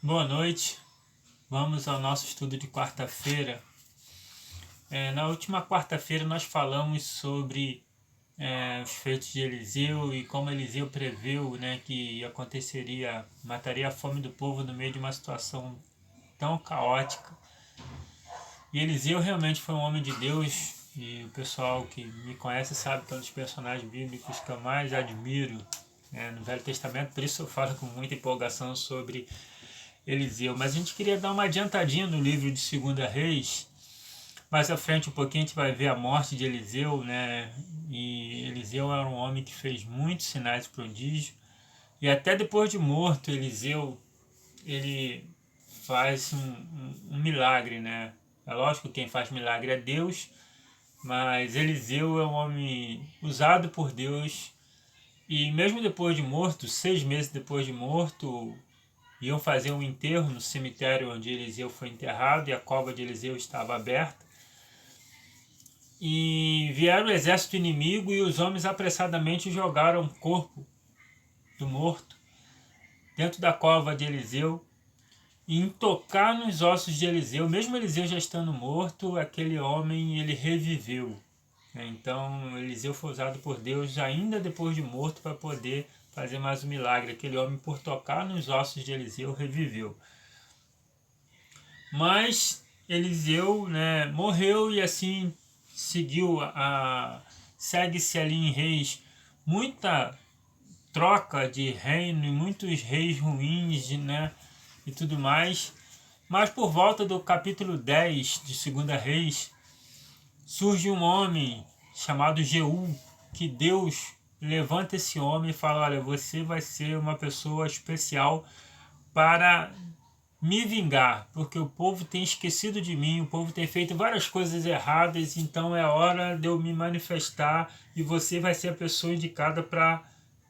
Boa noite, vamos ao nosso estudo de quarta-feira. Na última quarta-feira nós falamos sobre os feitos de Eliseu e como Eliseu preveu, que mataria a fome do povo no meio de uma situação tão caótica. E Eliseu realmente foi um homem de Deus, e o pessoal que me conhece sabe que é um dos personagens bíblicos que eu mais admiro no Velho Testamento, por isso eu falo com muita empolgação sobre Eliseu. Mas a gente queria dar uma adiantadinha no livro de 2 Reis. Mais à frente um pouquinho a gente vai ver a morte de Eliseu, E Eliseu era um homem que fez muitos sinais e prodígios. E até depois de morto, Eliseu, ele faz um milagre, É lógico que quem faz milagre é Deus, mas Eliseu é um homem usado por Deus. E mesmo depois de morto, 6 meses depois de morto, iam fazer um enterro no cemitério onde Eliseu foi enterrado, e a cova de Eliseu estava aberta. E vieram o exército inimigo e os homens apressadamente jogaram o corpo do morto dentro da cova de Eliseu. E em tocar nos ossos de Eliseu, mesmo Eliseu já estando morto, aquele homem ele reviveu. Então Eliseu foi usado por Deus ainda depois de morto para poder fazer mais um milagre. Aquele homem, por tocar nos ossos de Eliseu, reviveu. Mas Eliseu morreu, e assim segue-se ali em Reis muita troca de reino e muitos reis ruins, e tudo mais. Mas por volta do capítulo 10 de 2 Reis, surge um homem chamado Jeú, que Deus levanta esse homem e fala: olha, você vai ser uma pessoa especial para me vingar, porque o povo tem esquecido de mim, o povo tem feito várias coisas erradas, então é hora de eu me manifestar, e você vai ser a pessoa indicada para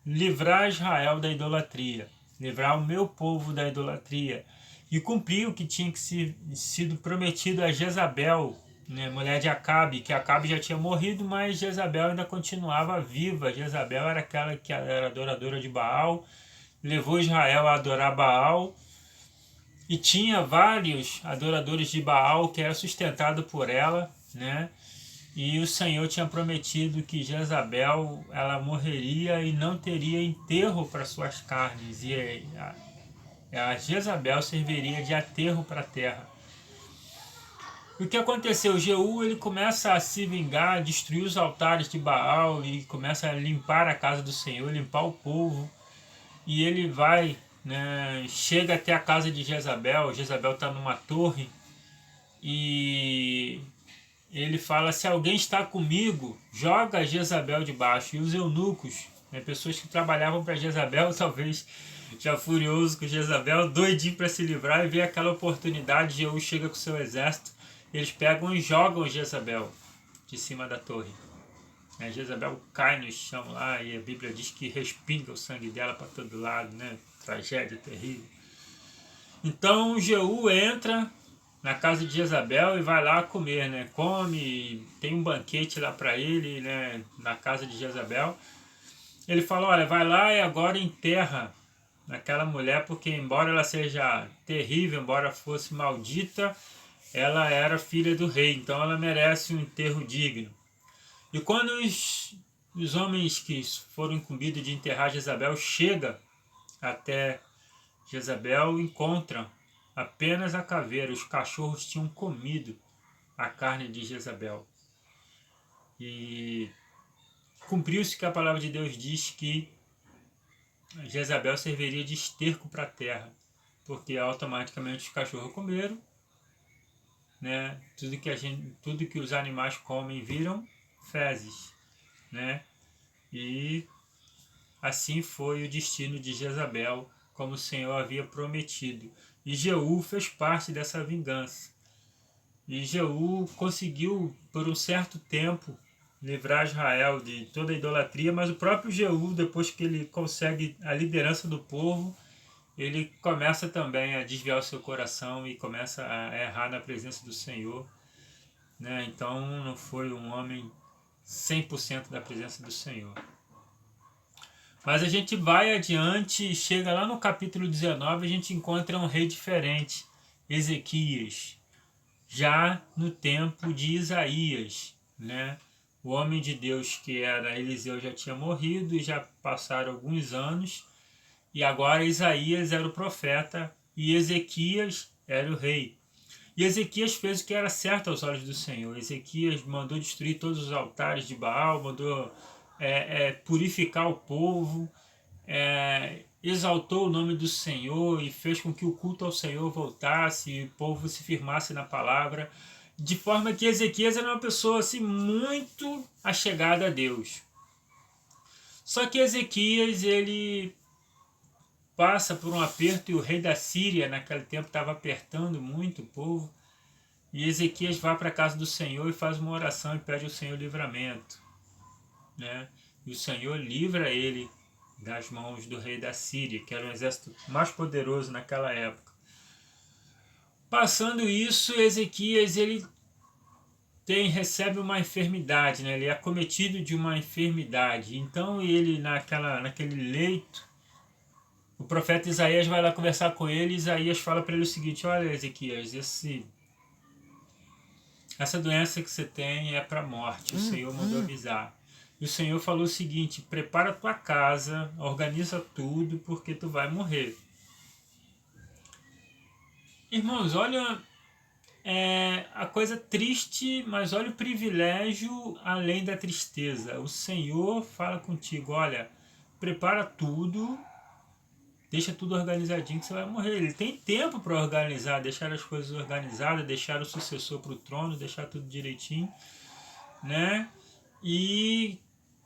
livrar Israel da idolatria, livrar o meu povo da idolatria, e cumprir o que tinha sido prometido a Jezabel, mulher de Acabe, que Acabe já tinha morrido, mas Jezabel ainda continuava viva. Jezabel era aquela que era adoradora de Baal, levou Israel a adorar Baal, e tinha vários adoradores de Baal que era sustentado por ela, E o Senhor tinha prometido que Jezabel ela morreria e não teria enterro para suas carnes, e a Jezabel serviria de aterro para a terra. O que aconteceu? Jeú ele começa a se vingar, destruir os altares de Baal e começa a limpar a casa do Senhor, limpar o povo. E ele vai, chega até a casa de Jezabel. Jezabel está numa torre e ele fala: se alguém está comigo, joga Jezabel debaixo. E os eunucos, pessoas que trabalhavam para Jezabel, talvez já furioso com Jezabel, doidinho para se livrar, e vê aquela oportunidade. Jeú chega com seu exército, eles pegam e jogam Jezabel de cima da torre. Jezabel cai no chão lá, e a Bíblia diz que respinga o sangue dela para todo lado, Tragédia terrível. Então Jeú entra na casa de Jezabel e vai lá comer, Come, tem um banquete lá para ele, na casa de Jezabel. Ele fala: olha, vai lá e agora enterra aquela mulher, porque embora ela seja terrível, embora fosse maldita, ela era filha do rei, então ela merece um enterro digno. E quando os homens que foram incumbidos de enterrar Jezabel chegam até Jezabel, encontram apenas a caveira. Os cachorros tinham comido a carne de Jezabel. E cumpriu-se que a palavra de Deus diz que Jezabel serviria de esterco para a terra, porque automaticamente os cachorros comeram, tudo que os animais comem viram fezes, E assim foi o destino de Jezabel, como o Senhor havia prometido. E Jeú fez parte dessa vingança. E Jeú conseguiu, por um certo tempo, livrar Israel de toda a idolatria, mas o próprio Jeú, depois que ele consegue a liderança do povo, ele começa também a desviar o seu coração e começa a errar na presença do Senhor. Então não foi um homem 100% da presença do Senhor. Mas a gente vai adiante, chega lá no capítulo 19, a gente encontra um rei diferente, Ezequias, já no tempo de Isaías, né? O homem de Deus que era Eliseu já tinha morrido e já passaram alguns anos, e agora Isaías era o profeta e Ezequias era o rei. E Ezequias fez o que era certo aos olhos do Senhor. Ezequias mandou destruir todos os altares de Baal, mandou purificar o povo, exaltou o nome do Senhor e fez com que o culto ao Senhor voltasse e o povo se firmasse na palavra, de forma que Ezequias era uma pessoa assim, muito achegada a Deus. Só que Ezequias, ele passa por um aperto e o rei da Síria naquele tempo estava apertando muito o povo, e Ezequias vai para a casa do Senhor e faz uma oração e pede ao Senhor livramento, né? E o Senhor livra ele das mãos do rei da Síria, que era o exército mais poderoso naquela época. Passando isso, Ezequias ele recebe uma enfermidade, né? Ele é acometido de uma enfermidade. Então ele naquele leito, o profeta Isaías vai lá conversar com ele. E Isaías fala para ele o seguinte: olha, Ezequias, essa doença que você tem é para a morte. O Senhor mandou avisar. E o Senhor falou o seguinte: prepara a tua casa, organiza tudo, porque tu vai morrer. Irmãos, olha a coisa triste, mas olha o privilégio além da tristeza. O Senhor fala contigo: olha, prepara tudo, deixa tudo organizadinho que você vai morrer. Ele tem tempo para organizar, deixar as coisas organizadas, deixar o sucessor para o trono, deixar tudo direitinho, né? E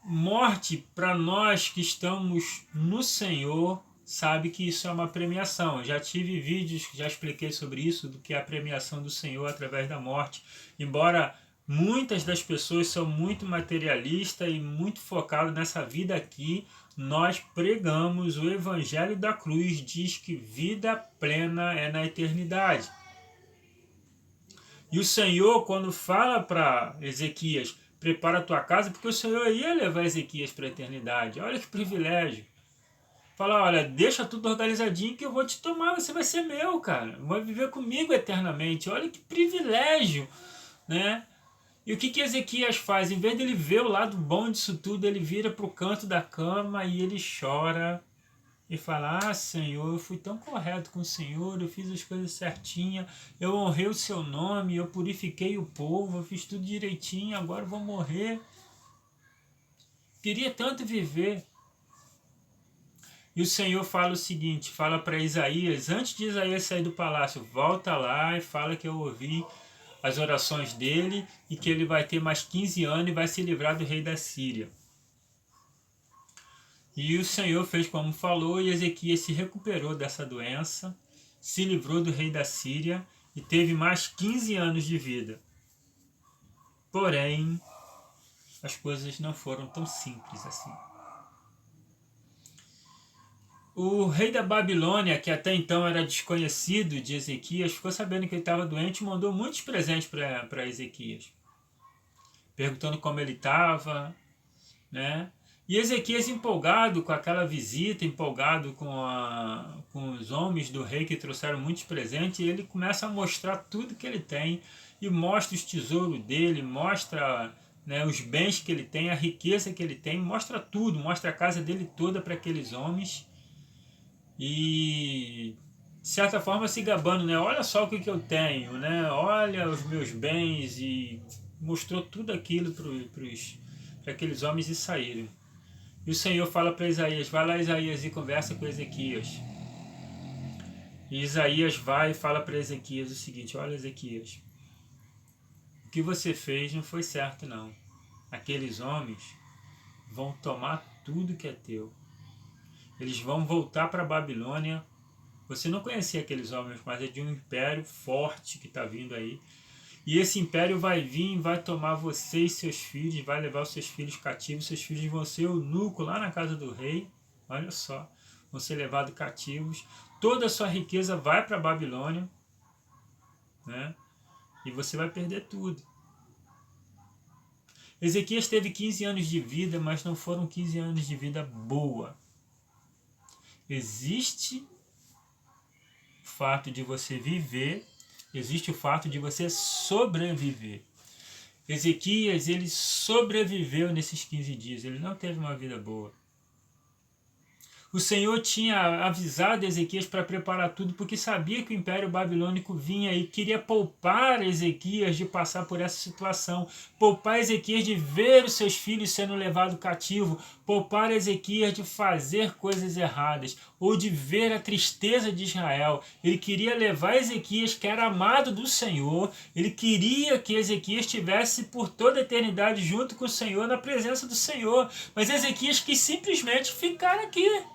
morte, para nós que estamos no Senhor, sabe que isso é uma premiação. Eu já tive vídeos que já expliquei sobre isso, do que é a premiação do Senhor através da morte. Embora muitas das pessoas são muito materialistas e muito focadas nessa vida aqui, nós pregamos o Evangelho da Cruz, diz que vida plena é na eternidade. E o Senhor, quando fala para Ezequias, prepara a tua casa, porque o Senhor ia levar Ezequias para a eternidade. Olha que privilégio. Fala, olha, deixa tudo organizadinho que eu vou te tomar, você vai ser meu, cara. Vai viver comigo eternamente. Olha que privilégio, né? E o que Ezequias faz? Em vez dele ver o lado bom disso tudo, ele vira para o canto da cama e ele chora e fala: ah, Senhor, eu fui tão correto com o Senhor, eu fiz as coisas certinhas, eu honrei o seu nome, eu purifiquei o povo, eu fiz tudo direitinho, agora eu vou morrer. Queria tanto viver. E o Senhor fala o seguinte, fala para Isaías, antes de Isaías sair do palácio: volta lá e fala que eu ouvi as orações dele e que ele vai ter mais 15 anos e vai se livrar do rei da Síria. E o Senhor fez como falou, e Ezequias se recuperou dessa doença, se livrou do rei da Síria e teve mais 15 anos de vida. Porém, as coisas não foram tão simples assim. O rei da Babilônia, que até então era desconhecido de Ezequias, ficou sabendo que ele estava doente e mandou muitos presentes para Ezequias, perguntando como ele estava, né? E Ezequias, empolgado com aquela visita, empolgado com os homens do rei que trouxeram muitos presentes, ele começa a mostrar tudo que ele tem, e mostra os tesouros dele, mostra, né, os bens que ele tem, a riqueza que ele tem, mostra tudo, mostra a casa dele toda para aqueles homens, e de certa forma se gabando, né? Olha só o que eu tenho, né? Olha os meus bens, e mostrou tudo aquilo para aqueles homens e saíram. E o Senhor fala para Isaías: vai lá, Isaías, e conversa com Ezequias. E Isaías vai e fala para Ezequias o seguinte: olha, Ezequias, o que você fez não foi certo, não. Aqueles homens vão tomar tudo que é teu. Eles vão voltar para a Babilônia. Você não conhecia aqueles homens, mas é de um império forte que está vindo aí. E esse império vai vir, vai tomar você e seus filhos, vai levar os seus filhos cativos. Seus filhos vão ser eunuco lá na casa do rei. Olha só, vão ser levados cativos. Toda a sua riqueza vai para a Babilônia, né? E você vai perder tudo. Ezequias teve 15 anos de vida, mas não foram 15 anos de vida boa. Existe o fato de você viver, existe o fato de você sobreviver. Ezequias, ele sobreviveu nesses 15 dias, ele não teve uma vida boa. O Senhor tinha avisado Ezequias para preparar tudo, porque sabia que o Império Babilônico vinha e queria poupar Ezequias de passar por essa situação, poupar Ezequias de ver os seus filhos sendo levados cativo, poupar Ezequias de fazer coisas erradas, ou de ver a tristeza de Israel. Ele queria levar Ezequias, que era amado do Senhor, ele queria que Ezequias estivesse por toda a eternidade junto com o Senhor, na presença do Senhor, mas Ezequias quis simplesmente ficar aqui.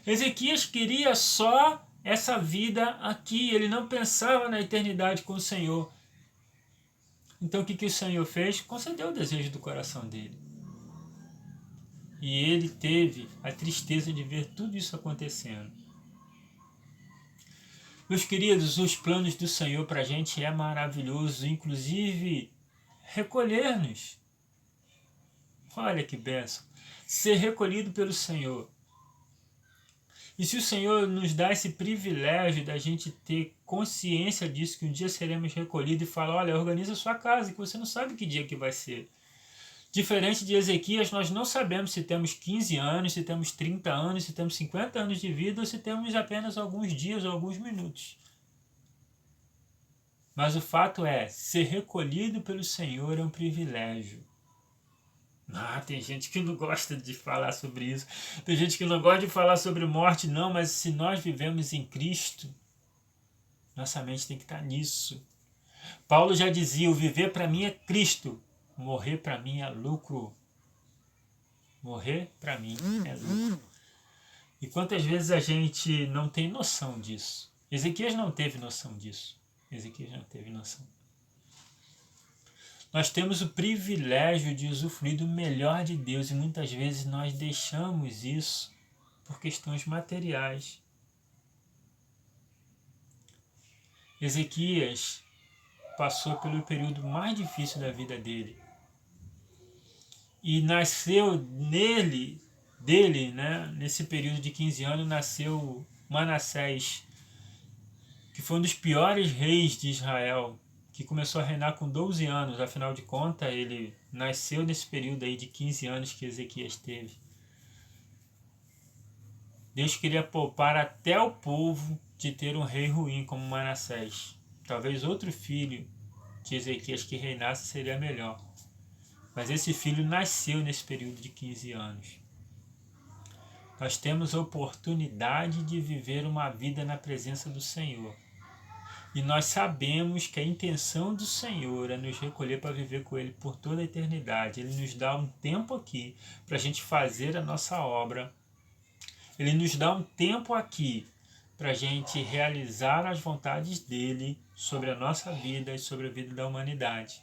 Ezequias queria só essa vida aqui, ele não pensava na eternidade com o Senhor. Então o que o Senhor fez? Concedeu o desejo do coração dele. E ele teve a tristeza de ver tudo isso acontecendo. Meus queridos, os planos do Senhor para a gente é maravilhoso, inclusive recolher-nos. Olha que bênção! Ser recolhido pelo Senhor. E se o Senhor nos dá esse privilégio da gente ter consciência disso, que um dia seremos recolhidos e falar, olha, organiza a sua casa, que você não sabe que dia que vai ser. Diferente de Ezequias, nós não sabemos se temos 15 anos, se temos 30 anos, se temos 50 anos de vida ou se temos apenas alguns dias ou alguns minutos. Mas o fato é, ser recolhido pelo Senhor é um privilégio. Tem gente que não gosta de falar sobre isso. Tem gente que não gosta de falar sobre morte, não, mas se nós vivemos em Cristo, nossa mente tem que estar nisso. Paulo já dizia, o viver para mim é Cristo, morrer para mim é lucro. Morrer para mim é lucro. E quantas vezes a gente não tem noção disso? Ezequias não teve noção disso. Ezequias não teve noção. Nós temos o privilégio de usufruir do melhor de Deus e muitas vezes nós deixamos isso por questões materiais. Ezequias passou pelo período mais difícil da vida dele. E nasceu nesse período de 15 anos, nasceu Manassés, que foi um dos piores reis de Israel, que começou a reinar com 12 anos, afinal de contas, ele nasceu nesse período aí de 15 anos que Ezequias teve. Deus queria poupar até o povo de ter um rei ruim como Manassés. Talvez outro filho de Ezequias que reinasse seria melhor. Mas esse filho nasceu nesse período de 15 anos. Nós temos a oportunidade de viver uma vida na presença do Senhor. E nós sabemos que a intenção do Senhor é nos recolher para viver com Ele por toda a eternidade. Ele nos dá um tempo aqui para a gente fazer a nossa obra. Ele nos dá um tempo aqui para a gente realizar as vontades dEle sobre a nossa vida e sobre a vida da humanidade.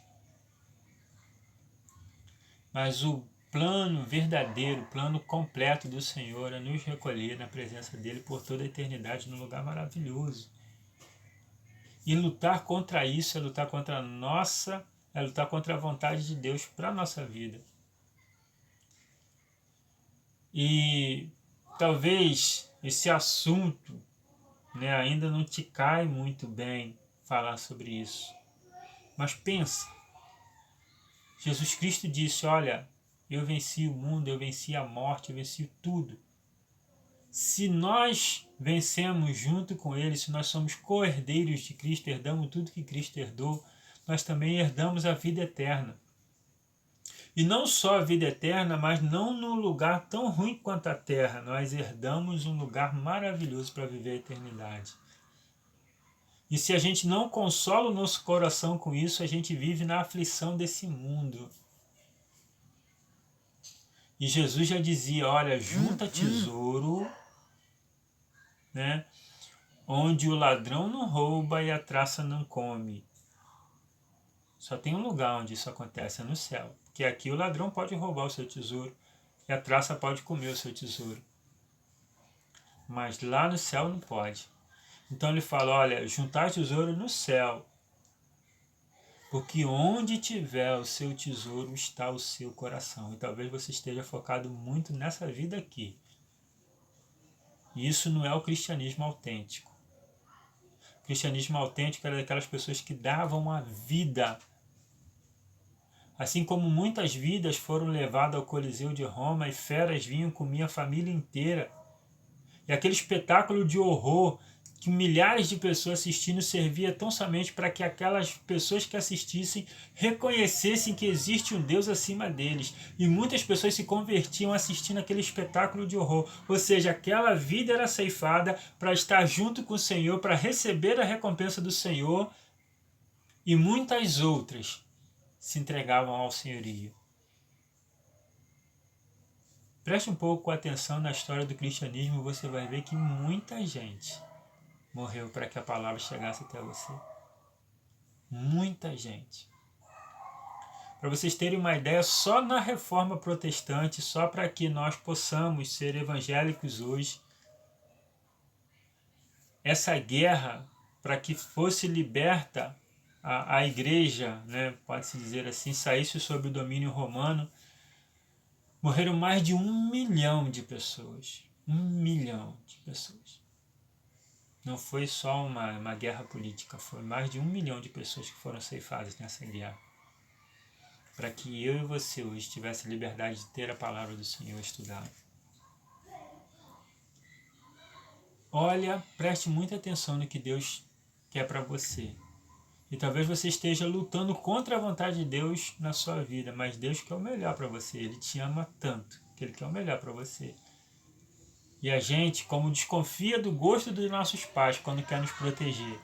Mas o plano verdadeiro, o plano completo do Senhor é nos recolher na presença dEle por toda a eternidade num lugar maravilhoso. E lutar contra isso é lutar contra é lutar contra a vontade de Deus para a nossa vida. E talvez esse assunto, ainda não te cai muito bem falar sobre isso. Mas pensa, Jesus Cristo disse, olha, eu venci o mundo, eu venci a morte, eu venci tudo. Se nós vencemos junto com Ele, se nós somos co-herdeiros de Cristo, herdamos tudo que Cristo herdou, nós também herdamos a vida eterna. E não só a vida eterna, mas não num lugar tão ruim quanto a terra. Nós herdamos um lugar maravilhoso para viver a eternidade. E se a gente não consola o nosso coração com isso, a gente vive na aflição desse mundo. E Jesus já dizia, olha, junta tesouro, onde o ladrão não rouba e a traça não come. Só tem um lugar onde isso acontece, é no céu. Porque aqui o ladrão pode roubar o seu tesouro e a traça pode comer o seu tesouro. Mas lá no céu não pode. Então ele fala, olha, juntar tesouro no céu. Porque onde tiver o seu tesouro está o seu coração. E talvez você esteja focado muito nessa vida aqui. E isso não é o cristianismo autêntico. O cristianismo autêntico era daquelas pessoas que davam a vida. Assim como muitas vidas foram levadas ao Coliseu de Roma e feras vinham comer a família inteira. E aquele espetáculo de horror que milhares de pessoas assistindo servia tão somente para que aquelas pessoas que assistissem reconhecessem que existe um Deus acima deles. E muitas pessoas se convertiam assistindo aquele espetáculo de horror. Ou seja, aquela vida era ceifada para estar junto com o Senhor, para receber a recompensa do Senhor. E muitas outras se entregavam ao senhorio. Preste um pouco atenção na história do cristianismo e você vai ver que muita gente morreu para que a palavra chegasse até você. Muita gente. Para vocês terem uma ideia, só na reforma protestante, só para que nós possamos ser evangélicos hoje, essa guerra para que fosse liberta a igreja, né, pode-se dizer assim, saísse sob o domínio romano, morreram mais de 1 milhão de pessoas. 1 milhão de pessoas. Não foi só uma guerra política, foi mais de 1 milhão de pessoas que foram ceifadas nessa guerra. Para que eu e você hoje tivesse liberdade de ter a palavra do Senhor estudada. Olha, preste muita atenção no que Deus quer para você. E talvez você esteja lutando contra a vontade de Deus na sua vida, mas Deus quer o melhor para você. Ele te ama tanto que Ele quer o melhor para você. E a gente, como desconfia do gosto dos nossos pais quando quer nos proteger,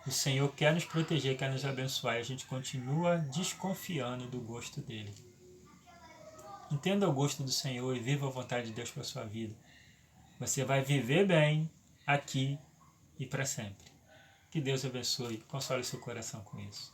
o Senhor quer nos proteger, quer nos abençoar, e a gente continua desconfiando do gosto dele. Entenda o gosto do Senhor e viva a vontade de Deus para a sua vida. Você vai viver bem aqui e para sempre. Que Deus abençoe, console seu coração com isso.